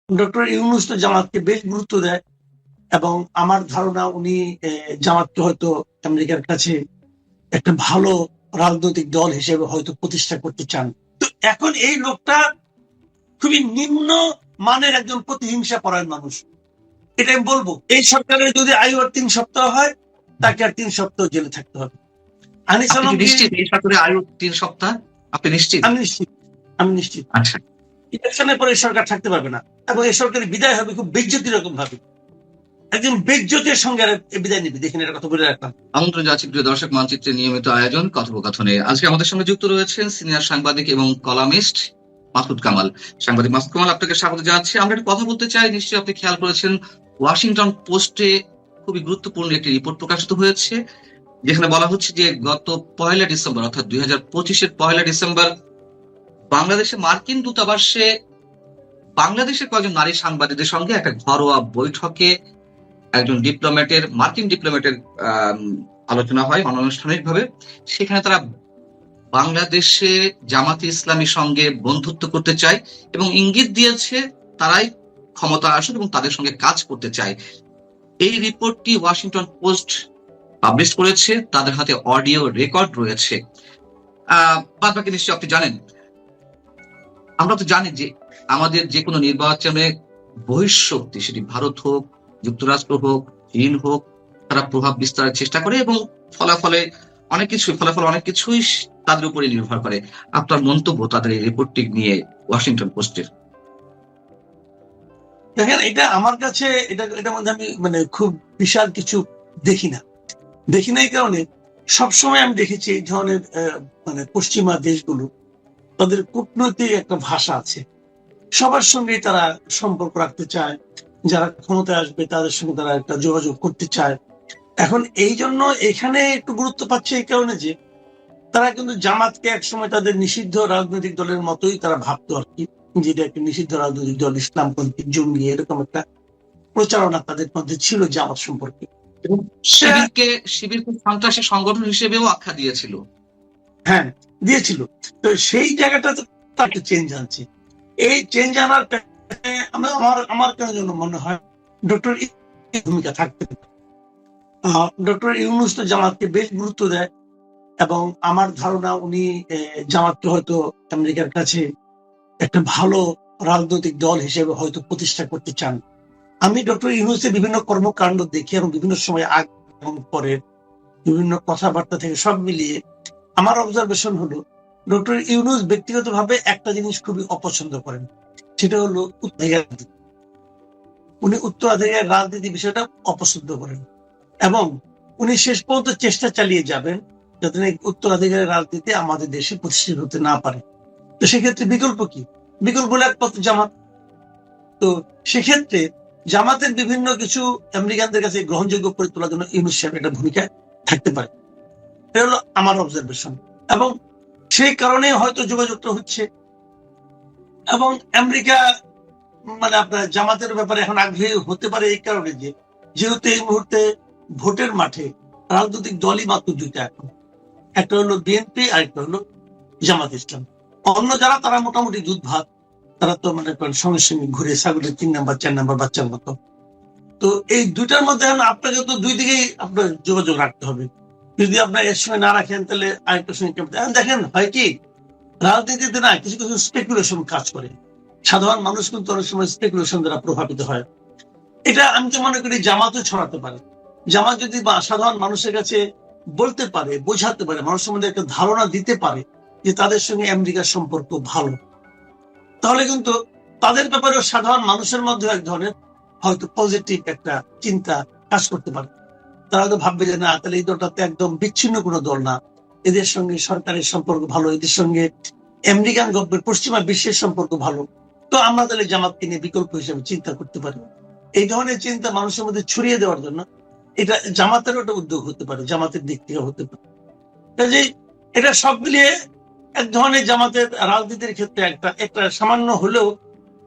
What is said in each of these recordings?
Doctor Yunus তো জামাতকে বেশ গুরুত্ব দেয় এবং আমার ধারণা উনি জামাতকে হয়তো আমেরিকার কাছে একটা ভালো রাজনৈতিক দল হিসেবে হয়তো প্রতিষ্ঠা করতে চান। তো এখন এই লোকটা খুবই নিম্ন মানের একজন প্রতিহিংসা পরায়ণ মানুষ, এটা আমি বলবো। এই সরকারের যদি আয়ু আর ৩ সপ্তাহ হয়, তাকে আর ৩ সপ্তাহ জেলে থাকতে হবে। আনিস আপনি কি আলমগীর, নিশ্চিত এই সরকারের আয়ু ৩ সপ্তাহ? আপনি নিশ্চিত? আমি নিশ্চিত, আমি নিশ্চিত আচ্ছা, ইলেকশনের পরে এই সরকার থাকতে পারবে না এবং এই সরকারের বিদায় হবে খুব বেজ্জতি রকম ভাবে, একজন বেজ্জতির সঙ্গে আর বিদায় নিবে। দেখেন, এটা কথা বলে রাখলাম। আমন্ত্রণ জানাচ্ছি প্রিয় দর্শক, মানচিত্রের নিয়মিত আয়োজন কথোপকথনে। আজকে আমাদের সঙ্গে যুক্ত রয়েছেন সিনিয়র সাংবাদিক এবং কলামিস্ট মাসুদ কামাল। সাংবাদিক মাসুদ কামাল, আপনাকে স্বাগত জানাচ্ছি। আমরা একটু কথা বলতে চাই, নিশ্চয়ই আপনি খেয়াল করেছেন ওয়াশিংটন পোস্টে খুবই গুরুত্বপূর্ণ একটি রিপোর্ট প্রকাশিত হয়েছে, যেখানে বলা হচ্ছে যে গত ১লা ডিসেম্বর অর্থাৎ ২০২৫-এর ১লা ডিসেম্বর বাংলাদেশে মার্কিন দূতাবাসে বাংলাদেশের কয়েকজন নারী সাংবাদিকদের সঙ্গে একটা ঘরোয়া বৈঠকে একজন মার্কিন ডিপ্লোম্যাটের আলোচনা হয় অনানুষ্ঠানিক ভাবে। সেখানে তারা বাংলাদেশে জামাতে ইসলামীর সঙ্গে বন্ধুত্ব করতে চায় এবং ইঙ্গিত দিয়েছে তারাই ক্ষমতা আসুক এবং তাদের সঙ্গে কাজ করতে চায়। এই রিপোর্টটি ওয়াশিংটন পোস্ট পাবলিশ করেছে, তাদের হাতে অডিও রেকর্ড রয়েছে। বাদ বাকি নিশ্চয়ই আপনি জানেন। আমরা তো জানি যে আমাদের যে কোনো নির্বাচনে বহিঃশক্তি, সেটি ভারত হোক, যুক্তরাষ্ট্র হোক, চীন হোক, তারা প্রভাব বিস্তারের চেষ্টা করে এবং ফলাফল অনেক কিছুই তাদের উপরে নির্ভর করে। আপনার মন্তব্য তাদের এই রিপোর্টটি নিয়ে ওয়াশিংটন পোস্টের? দেখেন, এটা আমার কাছে এটার মধ্যে আমি খুব বিশাল কিছু দেখি না। এই কারণে সবসময় আমি দেখেছি এই ধরনের পশ্চিমা দেশগুলো, তাদের কূটনৈতিক একটা ভাষা আছে। সবার সঙ্গেই তারা সম্পর্ক রাখতে চায়, যারা ক্ষমতায় আসবে তাদের সঙ্গে তারা একটা যোগাযোগ করতে চায়। এখন এই জন্য এখানে একটু গুরুত্ব পাচ্ছে এই কারণে যে তারা কিন্তু জামাতকে একসময় তাদের নিষিদ্ধ রাজনৈতিক দলের মতোই তারা ভাবতো আর কি, যেটা একটা নিষিদ্ধ রাজনৈতিক দল, ইসলামপন্থী, জঙ্গি, এরকম একটা প্রচারণা তাদের মধ্যে ছিল জামাত সম্পর্কে। এবং শিবিরকে সন্ত্রাসী সংগঠন হিসেবেও আখ্যা দিয়েছিল। হ্যাঁ, দিয়েছিল। তো সেই জায়গাটা তাকে চেঞ্জ আনছে। এই চেঞ্জ আনার আমার কেন যেন মনে হয় ডক্টর ভূমিকা থাকতে পারে। ডক্টর ইউনূস তো জামাতকে বেশ গুরুত্ব দেয় এবং আমার ধারণা উনি জামাতকে হয়তো আমেরিকার কাছে একটা ভালো রাজনৈতিক দল হিসেবে হয়তো প্রতিষ্ঠা করতে চান। আমি ডক্টর ইউনূসের বিভিন্ন কর্মকাণ্ড দেখি এবং বিভিন্ন সময় আগে এবং পরে বিভিন্ন কথাবার্তা থেকে সব মিলিয়ে আমার অবজারভেশন হলো ডক্টর ইউনূস ব্যক্তিগতভাবে একটা জিনিস খুবই অপছন্দ করেন, সেটা হলো উত্তরাধিকার। উনি উত্তরাধিকার রাজনীতি বিষয়টা অপছন্দ করেন এবং উনি শেষ পর্যন্ত চেষ্টা চালিয়ে যাবেন যাতে উত্তরাধিকারের রাজনীতি আমাদের দেশে প্রতিষ্ঠিত হতে না পারে। তো সেক্ষেত্রে বিকল্প কি? বিকল্প হলো একমাত্র জামাত। তো সেক্ষেত্রে জামাতের বিভিন্ন কিছু আমেরিকানদের কাছে গ্রহণযোগ্য করে তোলার জন্য ইউনূস সাহেব একটা ভূমিকা থাকতে পারে। এটা হলো আমার অবজারভেশন এবং সেই কারণে হয়তো যোগাযোগটা হচ্ছে এবং আমেরিকা আপনার জামাতের ব্যাপারে এখন আগ্রহী হতে পারে এই কারণে যে যেহেতু এই মুহূর্তে ভোটের মাঠে রাজনৈতিক দলই মাত্র দুইটা এখন, একটা হলো বিএনপি আর একটা হলো জামাত ইসলাম। অন্য যারা তারা মোটামুটি দুধ ভাত, তারা তো সঙ্গে সঙ্গে ঘুরে ছাগলের 3 নাম্বার 4 নাম্বার বাচ্চার মতো। তো এই দুইটার মধ্যে আপনাকে তো দুই দিকেই আপনার যোগাযোগ রাখতে হবে। যদি আপনার এর সঙ্গে না রাখেন তাহলে আরেকটার সঙ্গে দেখেন হয় কি, রাজনীতিতে না কিছু কিছু স্পেকুলেশন কাজ করে। সাধারণ মানুষ কিন্তু অনেক সময় স্পেকুলেশন দ্বারা প্রভাবিত হয়। এটা আমি তো মনে করি জামাতও ছড়াতে পারে। জামাত যদি সাধারণ মানুষের কাছে বলতে পারে, বোঝাতে পারে, মানুষের মধ্যে একটা ধারণা দিতে পারে যে তাদের সঙ্গে আমেরিকার সম্পর্ক ভালো, তাহলে কিন্তু তাদের ব্যাপারেও সাধারণ মানুষের মধ্যে এক ধরনের হয়তো পজিটিভ একটা চিন্তা কাজ করতে পারে। তারা তো ভাববে যে না, তাহলে এই দলটা তো একদম বিচ্ছিন্ন কোনো দল না, এদের সঙ্গে সরকারের সম্পর্ক ভালো, এদের সঙ্গে আমেরিকান গভর্নমেন্ট, পশ্চিমা বিশ্বের সম্পর্ক ভালো, তো আমরা তাহলে জামাতকে নিয়ে বিকল্প হিসেবে চিন্তা করতে পারি। এই ধরনের চিন্তা মানুষের মধ্যে ছড়িয়ে দেওয়ার জন্য এটা জামাতেরও একটা উদ্যোগ হতে পারে, জামাতের দিক থেকে হতে পারে। কাজেই এটা সব মিলিয়ে এক ধরনের জামাতের রাজনীতির ক্ষেত্রে একটা সামান্য হলেও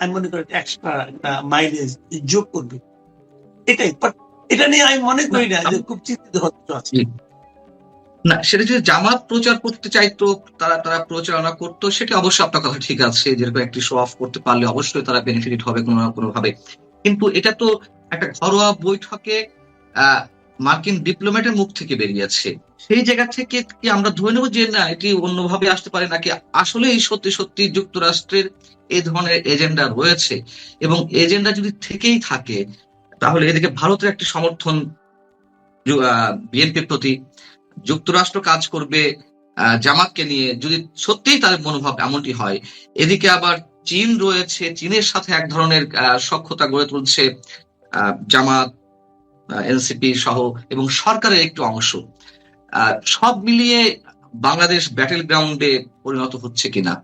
আমি মনে করি এক্সট্রা একটা মাইলেজ যোগ করবে, এটাই। বাট এটা নিয়ে আমি মনে করি না যে খুব চিন্তিত হতে আছে। না, সেটা যদি জামাত প্রচার করতে চাইতো, তারা তারা প্রচারণা করতো, সেটা অবশ্যই আপনার কথা ঠিক আছে, যেরকম একটি শো অফ করতে পারলে অবশ্যই তারা বেনিফিট হবে কোনো না কোনো ভাবে। কিন্তু এটা তো একটা ঘরোয়া বৈঠকে আহ মার্কিন ডিপ্লোম্যাটের মুখ থেকে বেরিয়েছে। সেই জায়গা থেকে কি আমরা ধরে নেবো যে না, এটি অন্যভাবে আসতে পারে, নাকি আসলে এই সত্যি সত্যি যুক্তরাষ্ট্রের এই ধরনের এজেন্ডা রয়েছে? এবং এজেন্ডা যদি থেকেই থাকে, তাহলে এদিকে ভারতের একটি সমর্থন বিএনপির প্রতি, যুক্তরাষ্ট্র কাজ করবে জামাতকে নিয়ে, যদি সত্যিই তাদের মনোভাব এমনটি হয়। এদিকে আবার চীন রয়েছে, চীনের সাথে এক ধরনের সখ্যতা গড়ে তুলছে জামাত, এনসিপি সহ, এবং সরকারের একটু অংশ। সব মিলিয়ে বাংলাদেশ ব্যাটেল গ্রাউন্ডে পরিণত হচ্ছে কিনা।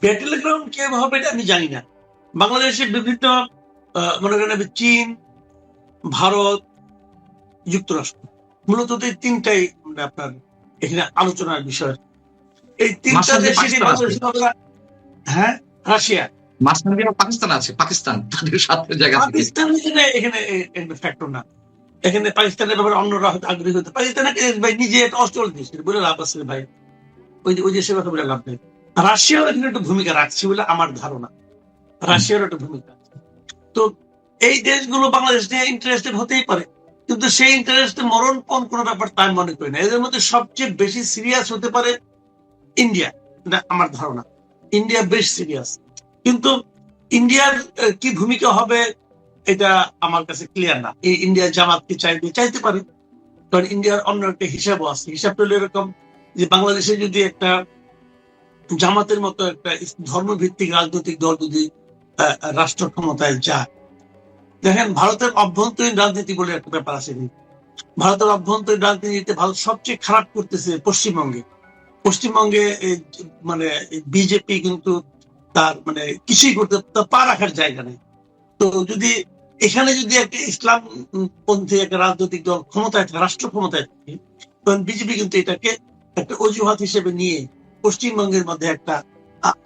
ব্যাটেল গ্রাউন্ড কে হবে এটা আমি জানি না। বাংলাদেশের বিভিন্ন মনে করেন চীন, ভারত, যুক্তরাষ্ট্র, মূলত এই তিনটাই মানে আপনার এখানে আলোচনার বিষয়। এই তিনটা মাঝখানে দিয়ে দেশেরই পাকিস্তান আছে, বাংলাদেশের কথা। হ্যাঁ, রাশিয়া, মাঝখানে দিয়ে পাকিস্তান আছে, পাকিস্তান তাদের সাথে জায়গা থেকে। পাকিস্তান এখানে এখানে ফ্যাক্টর না। এখানে পাকিস্তানের ব্যাপারে অন্যরা হয়তো আগ্রহী হতে, পাকিস্তানকে ভাই নিজে একটা অস্ট্রেল দেশ, বলে লাভ আছে ভাই, ওই দেশের কথা বলে লাভ নেই। রাশিয়াও এখানে একটু ভূমিকা রাখছে বলে আমার ধারণা, রাশিয়ারও একটা ভূমিকা আছে। তো এই দেশগুলো বাংলাদেশ নিয়ে ইন্টারেস্টেড হতেই পারে, কিন্তু সেই ইন্টারেস্টে মরণপণ কোনো ব্যাপার তাই মনে করি না। এদের মধ্যে সবচেয়ে বেশি সিরিয়াস হতে পারে ইন্ডিয়া, এটা আমার ধারণা। ইন্ডিয়া বেশ সিরিয়াস, কিন্তু ইন্ডিয়ার কি ভূমিকা হবে এটা আমার কাছে ক্লিয়ার না। এই ইন্ডিয়া জামাতকে চাইতে পারে, কারণ ইন্ডিয়ার অন্য একটা হিসাবও আছে। হিসাবটা হলো এরকম যে বাংলাদেশে যদি একটা জামাতের মতো একটা ধর্মভিত্তিক রাজনৈতিক দল যদি রাষ্ট্র ক্ষমতায় যায়, দেখেন ভারতের অভ্যন্তরীণ রাজনীতি বলে একটা ব্যাপার আছে। ভারতের অভ্যন্তরীণ রাজনীতিতে ভারত সবচেয়ে খারাপ করতেছে পশ্চিমবঙ্গে। পশ্চিমবঙ্গে মানে বিজেপি কিন্তু তার মানে কিছুই করতে, তার পা রাখার জায়গা নেই। তো যদি এখানে যদি একটা ইসলাম পন্থী একটা রাজনৈতিক দল ক্ষমতায় থাকে, রাষ্ট্র ক্ষমতায় থাকে, তখন বিজেপি কিন্তু এটাকে একটা অজুহাত হিসেবে নিয়ে পশ্চিমবঙ্গের মধ্যে একটা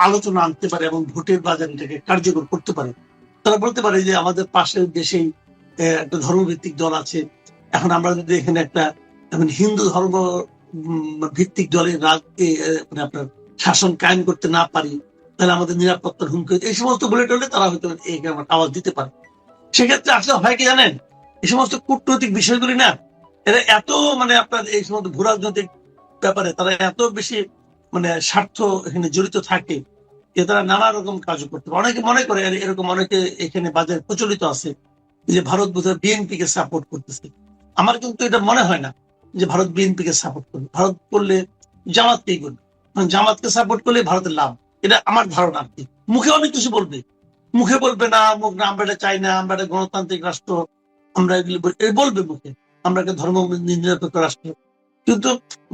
আলোচনা আনতে পারে এবং ভোটের বাজার এটাকে কার্যকর করতে পারে। তারা বলতে পারে যে আমাদের পাশের দেশেই একটা ধর্মভিত্তিক দল আছে, এখন আমরা যদি এখানে একটা হিন্দু ধর্ম ভিত্তিক দলের মানে আপনার শাসন কায়েম করতে না পারি, তাহলে আমাদের নিরাপত্তার হুমকি, এই সমস্ত বলে টলে তারা হয়তো এই আওয়াজ দিতে পারে। সেক্ষেত্রে আসলে হয় কি জানেন, এই সমস্ত কূটনৈতিক বিষয়গুলি না, এরা এত মানে আপনার এই সমস্ত ভূ রাজনৈতিক ব্যাপারে তারা এত বেশি মানে স্বার্থ এখানে জড়িত থাকে যে তারা নানা রকম কাজ করতে পারে। অনেকে মনে করে, এরকম অনেকে এখানে বাজারে প্রচলিত আছে যে ভারত বোধহয় বিএনপি কে সাপোর্ট করতেছে। আমার কিন্তু এটা মনে হয় না যে ভারত বিএনপি কে সাপোর্ট করবে। ভারত করলে জামাতকেই করবে, জামাতকে সাপোর্ট করলে ভারতের লাভ, এটা আমার ধারণা। আর কি মুখে অনেক কিছু বলবে, মুখে বলবে না আমরা এটা চাই না, আমরা একটা গণতান্ত্রিক রাষ্ট্র, আমরা এগুলি বলবে মুখে আমরা একটা ধর্ম নিরপেক্ষ রাষ্ট্র, কিন্তু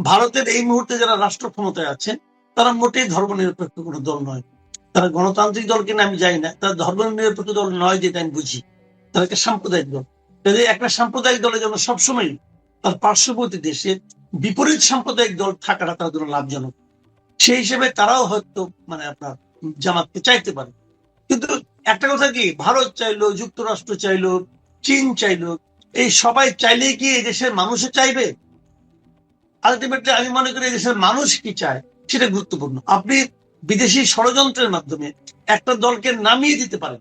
ভারতের এই মুহূর্তে যারা রাষ্ট্র ক্ষমতায় আছে তারা মোটেই ধর্ম নিরপেক্ষ কোনো দল নয়। তারা গণতান্ত্রিক দল কিনা আমি জানি না, তারা ধর্ম নিরপেক্ষ দল নয় যেটা আমি বুঝি। তারা একটা সাম্প্রদায়িক দল। একটা সাম্প্রদায়িক দলের জন্য সবসময় তার পার্শ্ববর্তী দেশে বিপরীত সাম্প্রদায়িক দল থাকাটা তার জন্য লাভজনক। সেই হিসেবে তারাও হয়তো মানে আপনার জামাতকে চাইতে পারে। কিন্তু একটা কথা কি, ভারত চাইলো, যুক্তরাষ্ট্র চাইলো, চীন চাইলো, এই সবাই চাইলে কি এই দেশের মানুষও চাইবে? আলটিমেটলি আমি মনে করি এই দেশের মানুষ কি চায় সেটা গুরুত্বপূর্ণ। আপনি বিদেশি ষড়যন্ত্রের মাধ্যমে একটা দলকে নামিয়ে দিতে পারেন,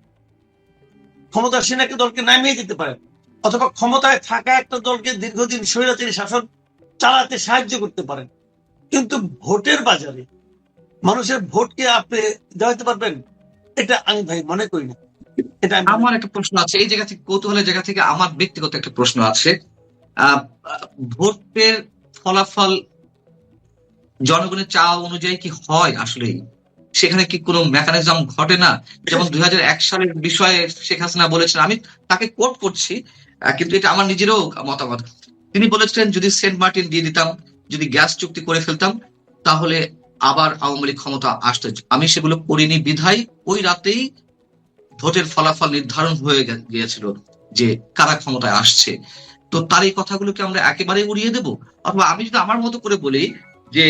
ক্ষমতাসীন একটা দলকে নামিয়ে দিতে পারেন, অথবা ক্ষমতায় থাকা একটা দলকে দীর্ঘদিন স্বৈরাচারী শাসন চালাতে সাহায্য করতে পারেন। কিন্তু ভোটের বাজারে মানুষের ভোটকে আপনি দেওয়াতে পারবেন, এটা আমি ভাই মনে করি না। এটা আমার একটা প্রশ্ন আছে এই জায়গা থেকে, কৌতূহলের জায়গা থেকে আমার ব্যক্তিগত একটা প্রশ্ন আছে। আহ ভোটের ফলাফল জনগণের চাওয়া অনুযায়ী কি হয় আসলেই? সেখানে কি কোনো মেকানিজম ঘটে না? যেমন 2001 সালের বিষয়ে শেখ হাসিনা বলেছেন, আমি তাকে কোট করছি, কিন্তু এটা আমার নিজেরও মতামত। তিনি বলেছিলেন যদি সেন্ট মার্টিন দিয়ে দিতাম, যদি গ্যাস চুক্তি করে ফেলতাম, তাহলে আবার আওয়ামী লীগ ক্ষমতা আসতো। আমি সেগুলো করিনি বিধায় ওই রাতেই ভোটের ফলাফল নির্ধারণ হয়ে গিয়েছিল যে কারা ক্ষমতায় আসছে। তো তার এই কথাগুলোকে আমরা একেবারে উড়িয়ে দেব? অথবা আমি যদি আমার মতো করে বলি যে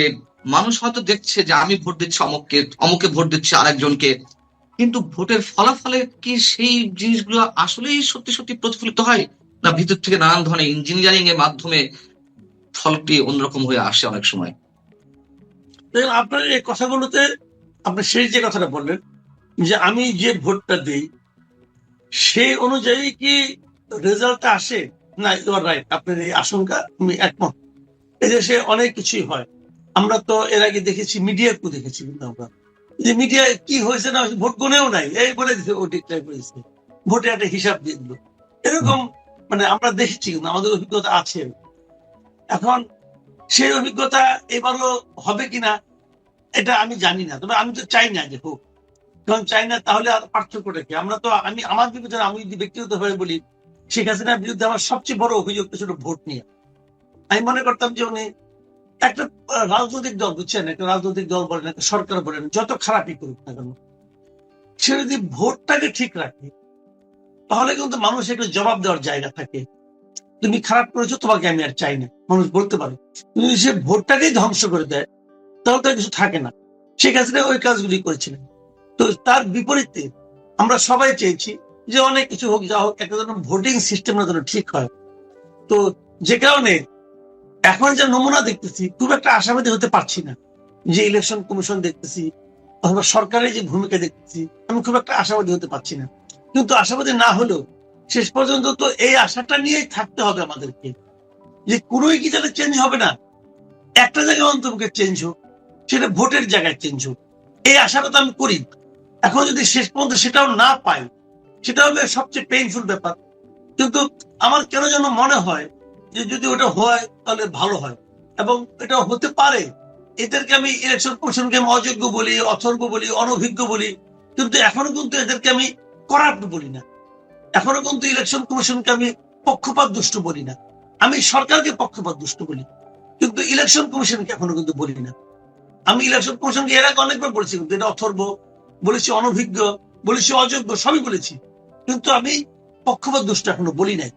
মানুষ হয়তো দেখছে যে আমি ভোট দিচ্ছি অমুককে, অমুকে ভোট দিচ্ছে আরেকজনকে, কিন্তু ভোটের ফলাফলে কি সেই জিনিসগুলো আসলেই সত্যি সত্যি প্রতিফলিত হয়, না ভিতর থেকে নানান ধরনের ইঞ্জিনিয়ারিং এর মাধ্যমে ফলটি অন্যরকম হয়ে আসে অনেক সময়। দেখুন, আপনার এই কথাগুলোতে আপনি সেই যে কথাটা বললেন যে আমি যে ভোটটা দিই সেই অনুযায়ী কি রেজাল্টটা আসে, না ইউর রাইট, আপনার এই আশঙ্কা আমি একমত। এই দেশে অনেক কিছুই হয়। আমরা তো এর আগে দেখেছি, মিডিয়াকেও দেখেছি, কিন্তু আমরা যে মিডিয়ায় কি হয়েছে না হয়েছে ভোট গনেও নাই, এই বলে দিচ্ছে ও ডিক্লেয়ার করেছে, ভোটে একটা হিসাব দিয়ে দিল, এরকম মানে আমরা দেখেছি, কিন্তু আমাদের অভিজ্ঞতা আছে। এখন সেই অভিজ্ঞতা এবারও হবে কিনা এটা আমি জানি না, তবে আমি তো চাই না যে হোক। কারণ চাই না তাহলে আর পার্থক্যটা কি? আমরা তো, আমি আমার বিবেচনা, আমি যদি ব্যক্তিগতভাবে বলি, শেখ হাসিনার বিরুদ্ধে আমার সবচেয়ে বড় অভিযোগ ছিল ভোট নিয়ে। আমি মনে করতাম যে উনি একটা রাজনৈতিক দল, বুঝছেন, একটা রাজনৈতিক দল বলেন, একটা সরকার বলেন, যত খারাপই করুক না কেন, সে যদি ভোটটাকে ঠিক রাখে তাহলে কিন্তু মানুষ একটু জবাব দেওয়ার জায়গা থাকে। তুমি খারাপ করেছো, তোমাকে আমি আর চাই না, মানুষ বলতে পারে। কিন্তু যদি সে ভোটটাকেই ধ্বংস করে দেয় তাহলে তো আর কিছু থাকে না। শেখ হাসিনা ওই কাজগুলি করেছিলেন। তো তার বিপরীতে আমরা সবাই চেয়েছি যে অনেক কিছু হোক, যা হোক, একটা যেন ভোটিং সিস্টেমটা যেন ঠিক হয়। তো যে কারণে এখন যে নমুনা দেখতেছি খুব একটা আশাবাদী হতে পারছি না। যে ইলেকশন কমিশন দেখতেছি অথবা সরকারের যে ভূমিকা দেখতেছি, আমি খুব একটা আশাবাদী হতে পারছি না। কিন্তু আশাবাদী না হলেও শেষ পর্যন্ত তো এই আশাটা নিয়েই থাকতে হবে আমাদেরকে, যে কোনোই কি তাহলে চেঞ্জ হবে না, একটা জায়গায় অন্তত চেঞ্জ হোক, সেটা ভোটের জায়গায় চেঞ্জ হোক, এই আশাটা তো আমি করি। এখন যদি শেষ পর্যন্ত সেটাও না পাই, সেটা হবে সবচেয়ে পেইনফুল ব্যাপার। কিন্তু আমার কেন যেন মনে হয় যে যদি ওটা হয় তাহলে ভালো হয়, এবং এটা হতে পারে। এদেরকে আমি ইলেকশন কমিশনকে আমি অযোগ্য বলি, অথর্ব বলি, অনভিজ্ঞ বলি, কিন্তু এখনো কিন্তু এদেরকে আমি করাপ্ট বলি না। এখনো কিন্তু ইলেকশন কমিশনকে আমি পক্ষপাত দুষ্ট বলি না। আমি সরকারকে পক্ষপাত দুষ্ট বলি, কিন্তু ইলেকশন কমিশনকে এখনো কিন্তু বলি না। আমি ইলেকশন কমিশনকে এর আগে অনেকবার বলেছি, কিন্তু এটা অথর্ব বলেছি, অনভিজ্ঞ বলেছি, অযোগ্য, সবই বলেছি, কিন্তু আমি পক্ষপাত দুষ্ট এখনো বলি নাই।